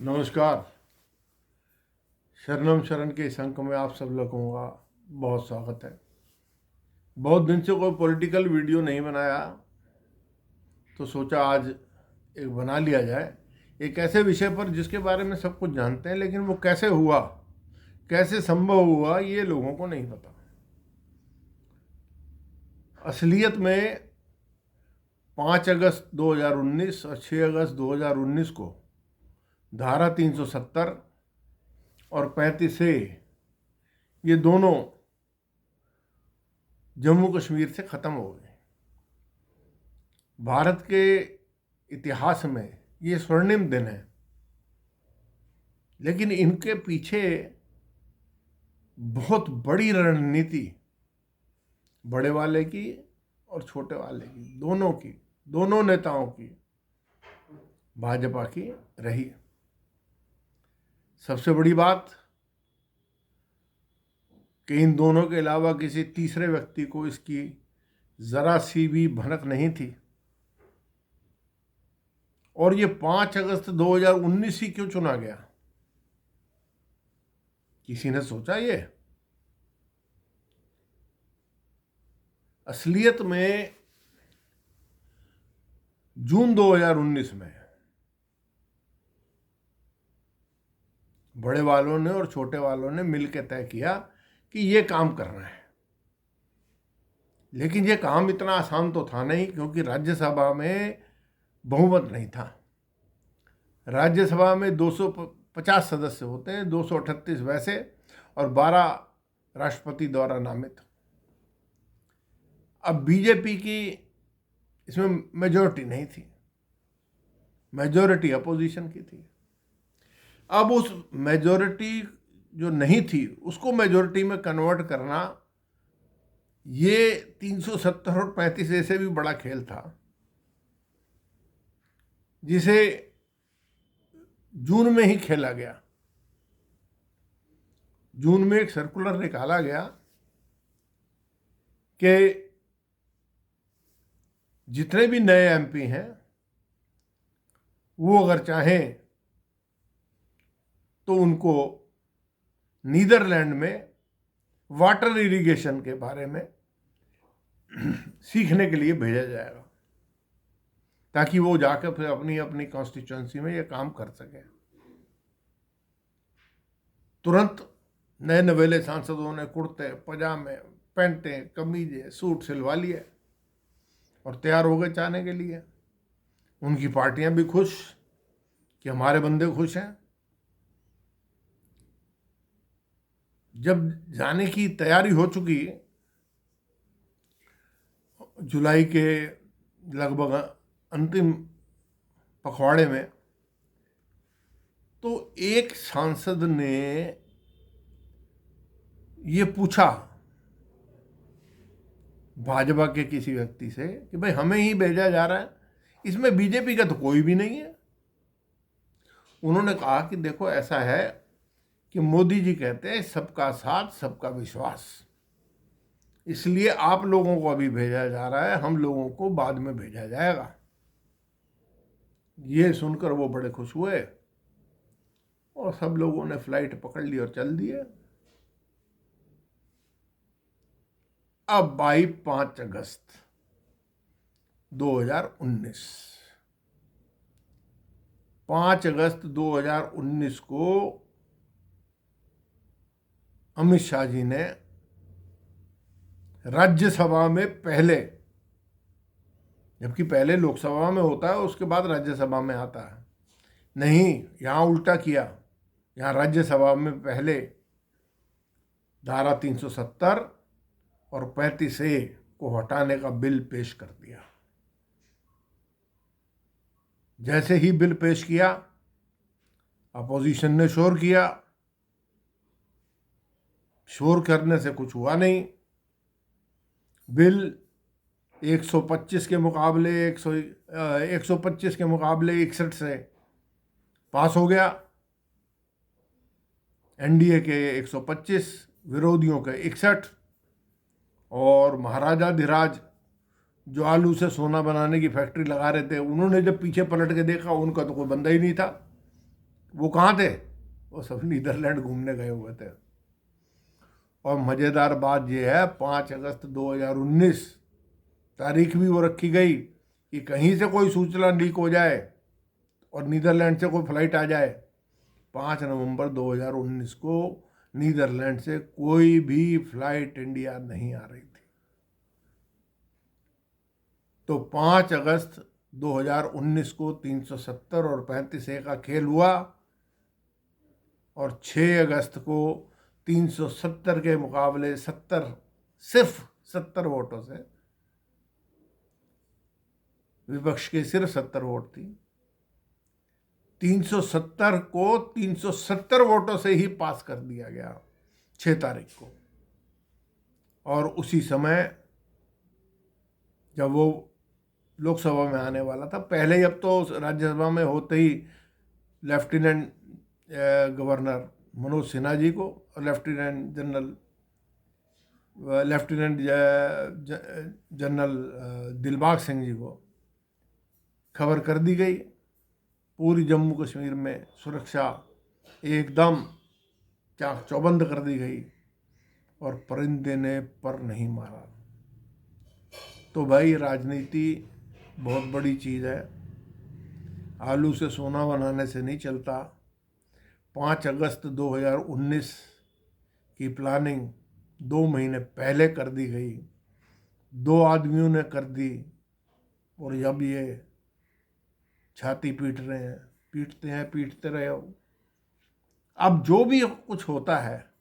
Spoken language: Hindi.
नमस्कार। शरणम शरण के इस अंक में आप सब लोगों का बहुत स्वागत है। बहुत दिन से कोई पॉलिटिकल वीडियो नहीं बनाया, तो सोचा आज एक बना लिया जाए। एक ऐसे विषय पर जिसके बारे में सब कुछ जानते हैं, लेकिन वो कैसे हुआ, कैसे संभव हुआ, ये लोगों को नहीं पता। असलियत में 5 अगस्त 2019 और 6 अगस्त 2019 को धारा 370 और 35A ये दोनों जम्मू कश्मीर से ख़त्म हो गए। भारत के इतिहास में ये स्वर्णिम दिन है, लेकिन इनके पीछे बहुत बड़ी रणनीति बड़े वाले की और छोटे वाले की, दोनों नेताओं की, भाजपा की रही। सबसे बड़ी बात कि इन दोनों के अलावा किसी तीसरे व्यक्ति को इसकी जरा सी भी भनक नहीं थी। और ये 5 अगस्त 2019 ही क्यों चुना गया, किसी ने सोचा ये? असलियत में जून 2019 में बड़े वालों ने और छोटे वालों ने मिलकर तय किया कि ये काम करना है। लेकिन ये काम इतना आसान तो था नहीं, क्योंकि राज्यसभा में बहुमत नहीं था। राज्यसभा में 250 सदस्य होते हैं, 238 वैसे और 12 राष्ट्रपति द्वारा नामित। अब बीजेपी की इसमें मेजॉरिटी नहीं थी, मेजॉरिटी अपोजिशन की थी। अब उस मेजॉरिटी जो नहीं थी उसको मेजॉरिटी में कन्वर्ट करना, ये 370 और 35A से भी बड़ा खेल था, जिसे जून में ही खेला गया। जून में एक सर्कुलर निकाला गया कि जितने भी नए एमपी हैं वो अगर चाहें तो उनको नीदरलैंड में वाटर इरिगेशन के बारे में सीखने के लिए भेजा जाएगा, ताकि वो जाकर फिर अपनी अपनी कॉन्स्टिट्यूएंसी में ये काम कर सके। तुरंत नए नवेले सांसदों ने कुर्ते पजामे, पैंटें, कमीजें, सूट सिलवा लिए और तैयार हो गए जाने के लिए। उनकी पार्टियां भी खुश कि हमारे बंदे खुश हैं। जब जाने की तैयारी हो चुकी, जुलाई के लगभग अंतिम पखवाड़े में, तो एक सांसद ने ये पूछा भाजपा के किसी व्यक्ति से कि भाई हमें ही भेजा जा रहा है, इसमें बीजेपी का तो कोई भी नहीं है। उन्होंने कहा कि देखो ऐसा है कि मोदी जी कहते हैं सबका साथ सबका विश्वास, इसलिए आप लोगों को अभी भेजा जा रहा है, हम लोगों को बाद में भेजा जाएगा। ये सुनकर वो बड़े खुश हुए और सब लोगों ने फ्लाइट पकड़ ली और चल दिए। अब आई 5 अगस्त 2019। 5 अगस्त 2019 को अमित शाह जी ने राज्यसभा में पहले, जबकि पहले लोकसभा में होता है उसके बाद राज्यसभा में आता है, नहीं, यहाँ उल्टा किया। यहाँ राज्यसभा में पहले धारा 370 और 35A को हटाने का बिल पेश कर दिया। जैसे ही बिल पेश किया, अपोजिशन ने शोर किया। शोर करने से कुछ हुआ नहीं। बिल 125 के मुकाबले 125 के मुकाबले 61 से पास हो गया। एनडीए के 125, विरोधियों के 61। और महाराजा धीराज जो आलू से सोना बनाने की फैक्ट्री लगा रहे थे, उन्होंने जब पीछे पलट के देखा, उनका तो कोई बंदा ही नहीं था। वो कहाँ थे? वो सब नीदरलैंड घूमने गए हुए थे। और मज़ेदार बात यह है, 5 अगस्त 2019 तारीख भी वो रखी गई कि कहीं से कोई सूचना लीक हो जाए और नीदरलैंड से कोई फ्लाइट आ जाए। 5 नवंबर 2019 को नीदरलैंड से कोई भी फ्लाइट इंडिया नहीं आ रही थी। तो 5 अगस्त 2019 को 370 और 35A का खेल हुआ और 6 अगस्त को 370 के मुकाबले 70, सिर्फ 70 वोटों से, विपक्ष के सिर्फ 70 वोट थी, 370 को 370 वोटों से ही पास कर दिया गया 6 तारीख को। और उसी समय जब वो लोकसभा में आने वाला था, पहले ही अब तो राज्यसभा में होते ही लेफ्टिनेंट गवर्नर मनोज सिन्हा जी को और लेफ्टिनेंट जनरल दिलबाग सिंह जी को खबर कर दी गई। पूरी जम्मू कश्मीर में सुरक्षा एकदम चाक चौबंद कर दी गई और परिंदे ने पर नहीं मारा। तो भाई, राजनीति बहुत बड़ी चीज़ है, आलू से सोना बनाने से नहीं चलता। 5 अगस्त 2019 की प्लानिंग 2 महीने पहले कर दी गई, 2 आदमियों ने कर दी, और जब ये छाती पीट रहे हैं, पीटते हैं, पीटते रहे हो। अब जो भी कुछ होता है